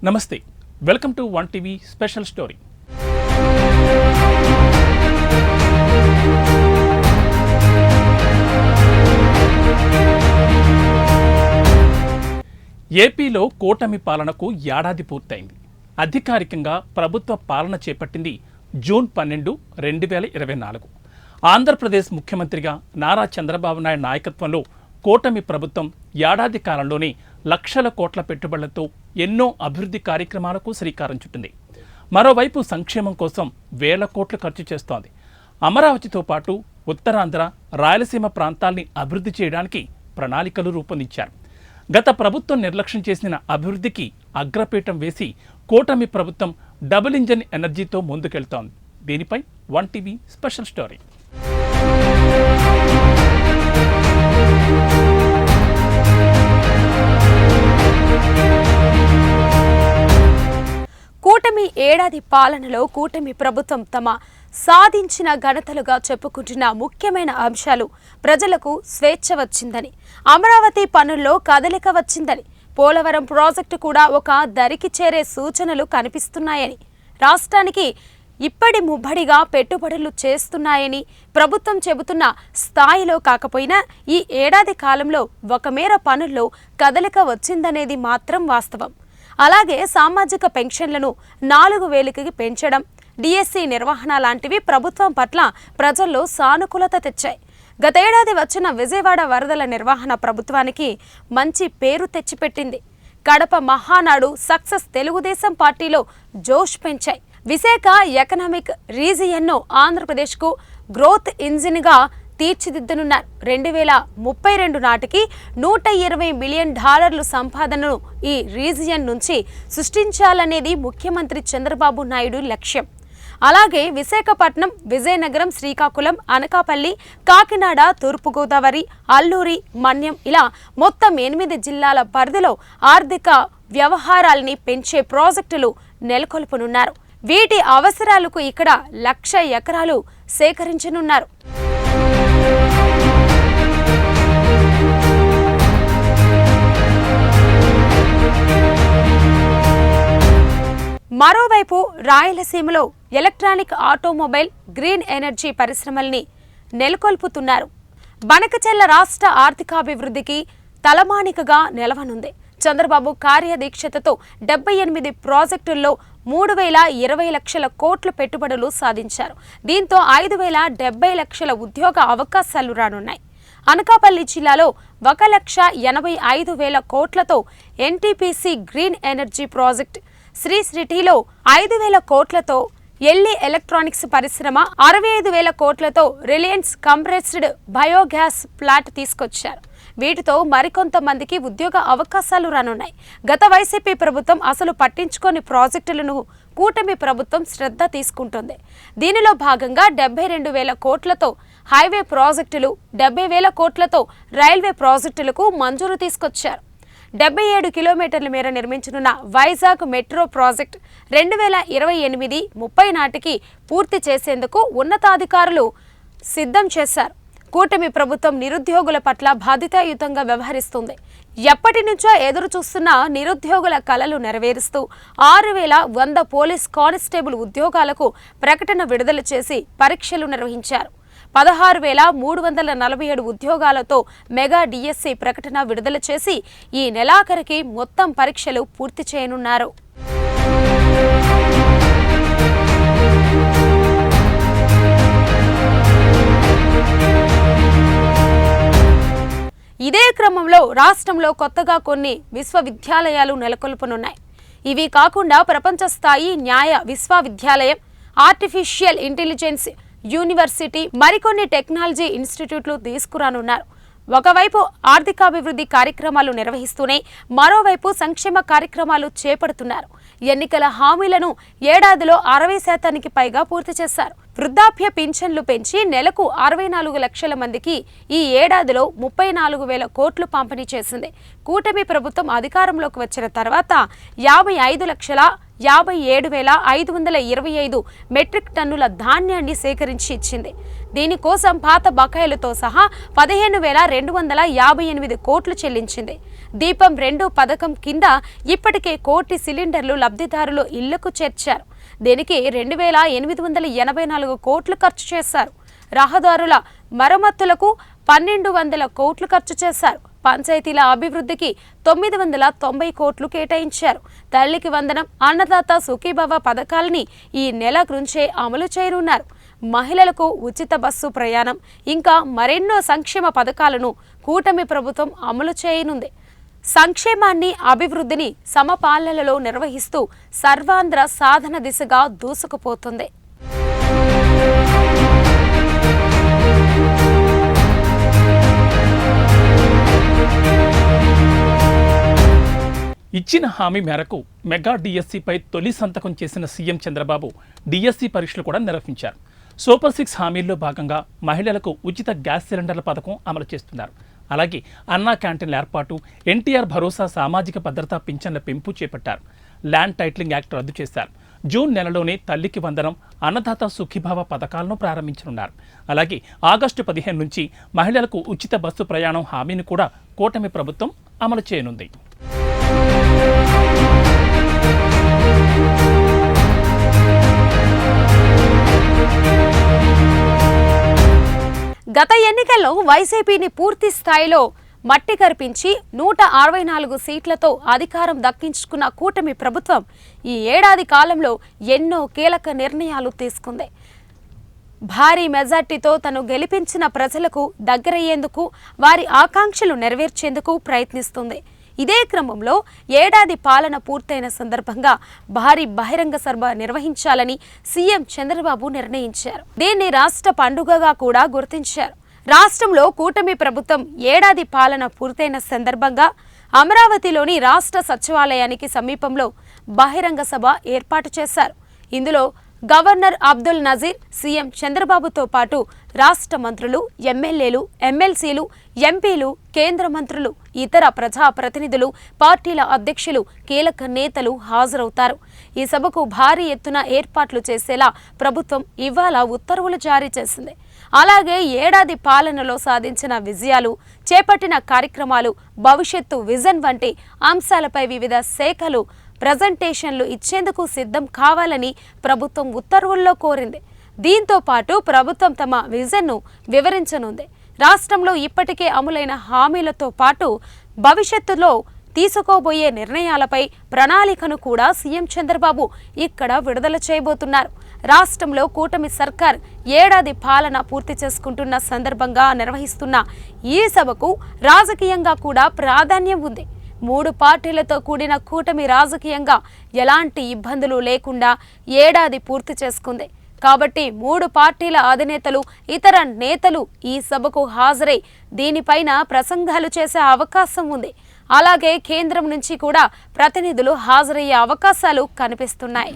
నమస్తే, welcome to one TV special story. ఏపీలో కూటమి పాలనకు ఏడాది పూర్తయింది. అధికారికంగా ప్రభుత్వ పాలన చేపట్టింది జూన్ 12, 2024. ఆంధ్రప్రదేశ్ ముఖ్యమంత్రిగా నారా చంద్రబాబు నాయుడు నాయకత్వంలో కూటమి ప్రభుత్వం ఏడాది కాలంలోనే లక్షల కోట్ల పెట్టుబడులతో ఎన్నో అభివృద్ధి కార్యక్రమాలకు శ్రీకారం చుట్టింది. మరోవైపు సంక్షేమం కోసం వేల కోట్లు ఖర్చు చేస్తోంది. అమరావతితో పాటు ఉత్తరాంధ్ర, రాయలసీమ ప్రాంతాల్ని అభివృద్ధి చేయడానికి ప్రణాళికలు రూపొందించారు. గత ప్రభుత్వం నిర్లక్ష్యం చేసిన అభివృద్ధికి అగ్రపీఠం వేసి కూటమి ప్రభుత్వం డబుల్ ఇంజన్ ఎనర్జీతో ముందుకెళ్తోంది. దీనిపై వన్ టీవీ స్పెషల్ స్టోరీ. కూటమి ఏడాది పాలనలో కూటమి ప్రభుత్వం తమ సాధించిన ఘనతలుగా చెప్పుకుంటున్న ముఖ్యమైన అంశాలు ప్రజలకు స్వేచ్ఛ వచ్చిందని, అమరావతి పనుల్లో కదలిక వచ్చిందని, పోలవరం ప్రాజెక్టు కూడా ఒక దరికి చేరే సూచనలు కనిపిస్తున్నాయని, రాష్ట్రానికి ఇప్పటి ముబ్బడిగా పెట్టుబడులు చేస్తున్నాయని ప్రభుత్వం చెబుతున్న స్థాయిలో కాకపోయినా ఈ ఏడాది కాలంలో ఒక మేర పనుల్లో కదలిక వచ్చిందనేది మాత్రం వాస్తవం. అలాగే సామాజిక పెన్షన్లను 4,000కి పెంచడం, డిఎస్సి నిర్వహణ లాంటివి ప్రభుత్వం పట్ల ప్రజల్లో సానుకూలత తెచ్చాయి. గతేడాది వచ్చిన విజయవాడ వరదల నిర్వహణ ప్రభుత్వానికి మంచి పేరు తెచ్చిపెట్టింది. కడప మహానాడు సక్సెస్ తెలుగుదేశం పార్టీలో జోష్ పెంచాయి. విశాఖ ఎకనామిక్ రీజియన్ను ఆంధ్రప్రదేశ్కు గ్రోత్ ఇంజిన్గా తీర్చిదిద్దనున్నారు. 2032 నాటికి $120 మిలియన్ సంపాదనను ఈ రీజియన్ నుంచి సృష్టించాలనేది ముఖ్యమంత్రి చంద్రబాబు నాయుడు లక్ష్యం. అలాగే విశాఖపట్నం, విజయనగరం, శ్రీకాకుళం, అనకాపల్లి, కాకినాడ, తూర్పుగోదావరి, అల్లూరి, మన్యం ఇలా మొత్తం 8 జిల్లాల పరిధిలో ఆర్థిక వ్యవహారాల్ని పెంచే ప్రాజెక్టులు నెలకొల్పనున్నారు. వీటి అవసరాలకు ఇక్కడ 1,00,000 ఎకరాలు సేకరించనున్నారు. మరోవైపు రాయలసీమలో ఎలక్ట్రానిక్, ఆటోమొబైల్, గ్రీన్ ఎనర్జీ పరిశ్రమల్ని నెలకొల్పుతున్నారు. బనకచెర్ల రాష్ట్ర ఆర్థికాభివృద్ధికి తలమానికగా నిలవనుంది. చంద్రబాబు కార్యదీక్షతతో 78 ప్రాజెక్టుల్లో 3,020 లక్షల కోట్ల పెట్టుబడులు సాధించారు. దీంతో 5,070 లక్షల ఉద్యోగ అవకాశాలు రానున్నాయి. అనకాపల్లి జిల్లాలో 1,85,000 కోట్లతో ఎన్టీపీసీ గ్రీన్ ఎనర్జీ ప్రాజెక్ట్, శ్రీసిటీలో 5,000 కోట్లతో ఎల్ఈ ఎలక్ట్రానిక్స్ పరిశ్రమ, 65,000 కోట్లతో రిలయన్స్ కంప్రెస్డ్ బయోగ్యాస్ ప్లాంట్ తీసుకొచ్చారు. వీటితో మరికొంతమందికి ఉద్యోగ అవకాశాలు రానున్నాయి. గత వైసీపీ ప్రభుత్వం అసలు పట్టించుకోని ప్రాజెక్టులను కూటమి ప్రభుత్వం శ్రద్ధ తీసుకుంటుంది. దీనిలో భాగంగా 72,000 కోట్లతో హైవే ప్రాజెక్టులు, 70,000 కోట్లతో రైల్వే ప్రాజెక్టులకు మంజూరు తీసుకొచ్చారు. 77 కిలోమీటర్ల మేర నిర్మించనున్న వైజాగ్ మెట్రో ప్రాజెక్ట్ 2028-30 నాటికి పూర్తి చేసేందుకు ఉన్నతాధికారులు సిద్ధం చేశారు. కూటమి ప్రభుత్వం నిరుద్యోగుల పట్ల బాధ్యతాయుతంగా వ్యవహరిస్తుంది. ఎప్పటి నుంచో ఎదురు చూస్తున్న నిరుద్యోగుల కలలు నెరవేరుస్తూ 6,100 పోలీస్ కానిస్టేబుల్ ఉద్యోగాలకు ప్రకటన విడుదల చేసి పరీక్షలు నిర్వహించారు. 16,347 ఉద్యోగాలతో మెగా డిఎస్సి ప్రకటన విడుదల చేసి ఈ నెలాఖరికి మొత్తం పరీక్షలు పూర్తి చేయనున్నారు. ఇదే క్రమంలో రాష్ట్రంలో కొత్తగా కొన్ని విశ్వవిద్యాలయాలు నెలకొల్పనున్నాయి. ఇవి కాకుండా ప్రపంచ స్థాయి న్యాయ విశ్వవిద్యాలయం, ఆర్టిఫిషియల్ ఇంటెలిజెన్స్ యూనివర్సిటీ, మరికొన్ని టెక్నాలజీ ఇన్స్టిట్యూట్లు తీసుకురానున్నారు. ఒకవైపు ఆర్థికాభివృద్ధి కార్యక్రమాలు నిర్వహిస్తూనే మరోవైపు సంక్షేమ కార్యక్రమాలు చేపడుతున్నారు. ఎన్నికల హామీలను ఏడాదిలో 60% పైగా పూర్తి చేశారు. వృద్ధాప్య పింఛన్లు పెంచి నెలకు 64 లక్షల మందికి ఈ ఏడాదిలో 34,000 కోట్లు పంపిణీ చేసింది. కూటమి ప్రభుత్వం అధికారంలోకి వచ్చిన తర్వాత 55,57,525 మెట్రిక్ టన్నుల ధాన్యాన్ని సేకరించి ఇచ్చింది. దీనికోసం పాత బకాయిలతో సహా 15,258 కోట్లు చెల్లించింది. దీపం 2 పథకం కింద ఇప్పటికే 1 కోటి సిలిండర్లు లబ్ధిదారులు ఇళ్లకు చేర్చారు. దీనికి 2,884 కోట్లు ఖర్చు చేశారు. రహదారుల మరమ్మతులకు 1,200 కోట్లు ఖర్చు చేశారు. పంచాయతీల అభివృద్ధికి 990 కోట్లు కేటాయించారు. తల్లికి వందనం, అన్నదాత సుఖీభవ పథకాలని ఈ నెల నుంచే అమలు చేయనున్నారు. మహిళలకు ఉచిత బస్సు ప్రయాణం, ఇంకా మరెన్నో సంక్షేమ పథకాలను కూటమి ప్రభుత్వం అమలు చేయనుంది. సంక్షేమాన్ని, అభివృద్ధిని సమపాలనలో నిర్వహిస్తూ సర్వాంధ్ర సాధన దిశగా దూసుకుపోతుంది. ఇచ్చిన హామీ మేరకు మెగా డిఎస్సిపై తొలి సంతకం చేసిన సీఎం చంద్రబాబు డిఎస్సి పరీక్షలు కూడా నిర్వహించారు. సూపర్ 6 హామీల్లో భాగంగా మహిళలకు ఉచిత గ్యాస్ సిలిండర్ల పథకం అమలు చేస్తున్నారు. అలాగే అన్నా క్యాంటీన్ల ఏర్పాటు, ఎన్టీఆర్ భరోసా సామాజిక భద్రతా పింఛన్ల పెంపు చేపట్టారు. ల్యాండ్ టైటిలింగ్ యాక్ట్ రద్దు చేశారు. జూన్ నెలలోనే తల్లికి వందనం, అన్నదాత సుఖీభావ పథకాలను ప్రారంభించనున్నారు. అలాగే ఆగస్టు 15 నుంచి మహిళలకు ఉచిత బస్సు ప్రయాణం హామీని కూడా కూటమి ప్రభుత్వం అమలు చేయనుంది. గత ఎన్నికల్లో వైసీపీని పూర్తి స్థాయిలో మట్టి కరిపించి 164 సీట్లతో అధికారం దక్కించుకున్న కూటమి ప్రభుత్వం ఈ ఏడాది కాలంలో ఎన్నో కీలక నిర్ణయాలు తీసుకుంది. భారీ మెజార్టీతో తను గెలిపించిన ప్రజలకు దగ్గరయ్యేందుకు, వారి ఆకాంక్షలు నెరవేర్చేందుకు ప్రయత్నిస్తుంది. ఇదే క్రమంలో ఏడాది పాలన పూర్తయిన సందర్భంగా భారీ బహిరంగ సభ నిర్వహించాలని సీఎం చంద్రబాబు నిర్ణయించారు. దీన్ని రాష్ట్ర పండుగగా కూడా గుర్తించారు. రాష్ట్రంలో కూటమి ప్రభుత్వం ఏడాది పాలన పూర్తయిన సందర్భంగా అమరావతిలోని రాష్ట్ర సచివాలయానికి సమీపంలో బహిరంగ సభ ఏర్పాటు చేశారు. ఇందులో గవర్నర్ అబ్దుల్ నజీర్, సీఎం చంద్రబాబుతో పాటు రాష్ట్ర మంత్రులు, ఎమ్మెల్యేలు, ఎమ్మెల్సీలు, ఎంపీలు, కేంద్ర మంత్రులు, ఇతర ప్రజాప్రతినిధులు, పార్టీల అధ్యక్షులు, కీలక నేతలు హాజరవుతారు. ఈ సభకు భారీ ఎత్తున ఏర్పాట్లు చేసేలా ప్రభుత్వం ఇవాళ ఉత్తర్వులు జారీ చేసింది. అలాగే ఏడాది పాలనలో సాధించిన విజయాలు, చేపట్టిన కార్యక్రమాలు, భవిష్యత్తు విజన్ వంటి అంశాలపై వివిధ శాఖలు ప్రజెంటేషన్లు ఇచ్చేందుకు సిద్ధం కావాలని ప్రభుత్వం ఉత్తర్వుల్లో కోరింది. దీంతో పాటు ప్రభుత్వం తమ విజన్ను వివరించనుంది. రాష్ట్రంలో ఇప్పటికే అమలైన హామీలతో పాటు భవిష్యత్తులో తీసుకోబోయే నిర్ణయాలపై ప్రణాళికను కూడా సీఎం చంద్రబాబు ఇక్కడ విడుదల చేయబోతున్నారు. రాష్ట్రంలో కూటమి సర్కార్ ఏడాది పాలన పూర్తి చేసుకుంటున్న సందర్భంగా నిర్వహిస్తున్న ఈ సభకు రాజకీయంగా కూడా ప్రాధాన్యం ఉంది. 3 పార్టీలతో కూడిన కూటమి రాజకీయంగా ఎలాంటి ఇబ్బందులు లేకుండా ఏడాది పూర్తి చేసుకుంది. కాబట్టి 3 పార్టీల అధినేతలు, ఇతర నేతలు ఈ సభకు హాజరై దీనిపైన ప్రసంగాలు చేసే అవకాశం ఉంది. అలాగే కేంద్రం నుంచి కూడా ప్రతినిధులు హాజరయ్యే అవకాశాలు కనిపిస్తున్నాయి.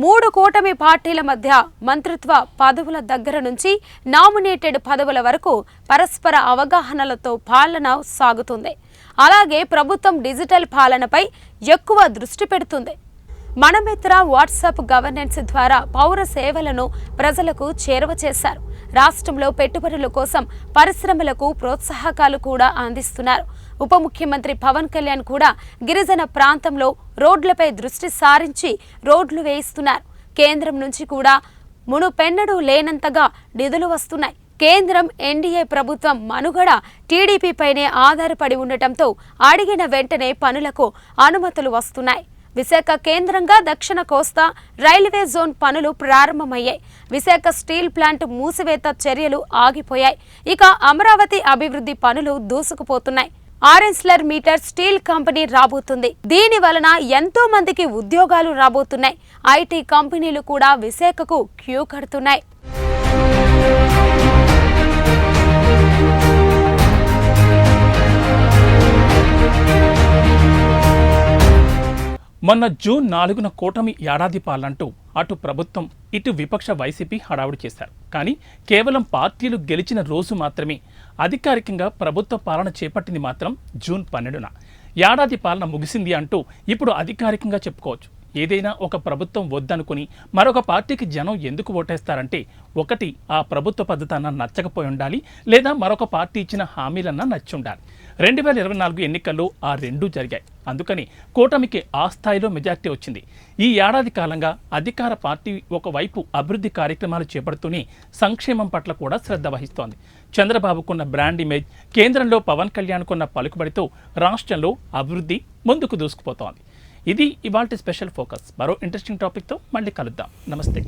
మూడు కూటమి పార్టీల మధ్య మంత్రిత్వ పదవుల దగ్గర నుంచి నామినేటెడ్ పదవుల వరకు పరస్పర అవగాహనలతో పాలన సాగుతుంది. అలాగే ప్రభుత్వం డిజిటల్ పాలనపై ఎక్కువ దృష్టి పెడుతుంది. మనమిత్ర వాట్సాప్ గవర్నెన్స్ ద్వారా పౌర సేవలను ప్రజలకు చేరువ చేశారు. రాష్ట్రంలో పెట్టుబడుల కోసం పరిశ్రమలకు ప్రోత్సాహకాలు కూడా అందిస్తున్నారు. ఉప ముఖ్యమంత్రి పవన్ కళ్యాణ్ కూడా గిరిజన ప్రాంతంలో రోడ్లపై దృష్టి సారించి రోడ్లు వేయిస్తున్నారు. కేంద్రం నుంచి కూడా మునుపెన్నడూ లేనంతగా నిధులు వస్తున్నాయి. కేంద్రం ఎన్డీఏ ప్రభుత్వం మనుగడ టీడీపీపైనే ఆధారపడి ఉండటంతో అడిగిన వెంటనే పనులకు అనుమతులు వస్తున్నాయి. విశాఖ కేంద్రంగా దక్షిణ కోస్తా రైల్వే జోన్ పనులు ప్రారంభమయ్యాయి. విశాఖ స్టీల్ ప్లాంట్ మూసివేత చర్యలు ఆగిపోయాయి. ఇక అమరావతి అభివృద్ధి పనులు దూసుకుపోతున్నాయి. ఆరెన్స్లర్ మీటర్ స్టీల్ కంపెనీ రాబోతుంది. దీని వలన ఎంతో మందికి ఉద్యోగాలు రాబోతున్నాయి. ఐటీ కంపెనీలు కూడా విశాఖకు క్యూ కడుతున్నాయి. మొన్న జూన్ 4న కూటమి ఏడాది పాలనంటూ అటు ప్రభుత్వం ఇటు విపక్ష వైసీపీ హడావుడి చేశారు. కానీ కేవలం పార్టీలు గెలిచిన రోజు మాత్రమే అధికారికంగా ప్రభుత్వ పాలన చేపట్టింది మాత్రం జూన్ 12న. ఏడాది పాలన ముగిసింది అంటూ ఇప్పుడు అధికారికంగా చెప్పుకోవచ్చు. ఏదైనా ఒక ప్రభుత్వం వద్దనుకుని మరొక పార్టీకి జనం ఎందుకు ఓటేస్తారంటే, ఒకటి ఆ ప్రభుత్వ పద్ధతి అన్న నచ్చకపోయి ఉండాలి, లేదా మరొక పార్టీ ఇచ్చిన హామీలన్నా నచ్చి ఉండాలి. 2024 ఎన్నికల్లో ఆ రెండూ జరిగాయి. అందుకని కూటమికి ఆ స్థాయిలో మెజార్టీ వచ్చింది. ఈ ఏడాది కాలంగా అధికార పార్టీ ఒకవైపు అభివృద్ధి కార్యక్రమాలు చేపడుతూనే సంక్షేమం పట్ల కూడా శ్రద్ధ వహిస్తోంది. చంద్రబాబుకున్న బ్రాండ్ ఇమేజ్, కేంద్రంలో పవన్ కళ్యాణ్కున్న పలుకుబడితో రాష్ట్రంలో అభివృద్ధి ముందుకు దూసుకుపోతోంది. ఇది ఇవాల్టి స్పెషల్ ఫోకస్. మరో ఇంట్రెస్టింగ్ టాపిక్తో మళ్ళీ కలుద్దాం. నమస్తే.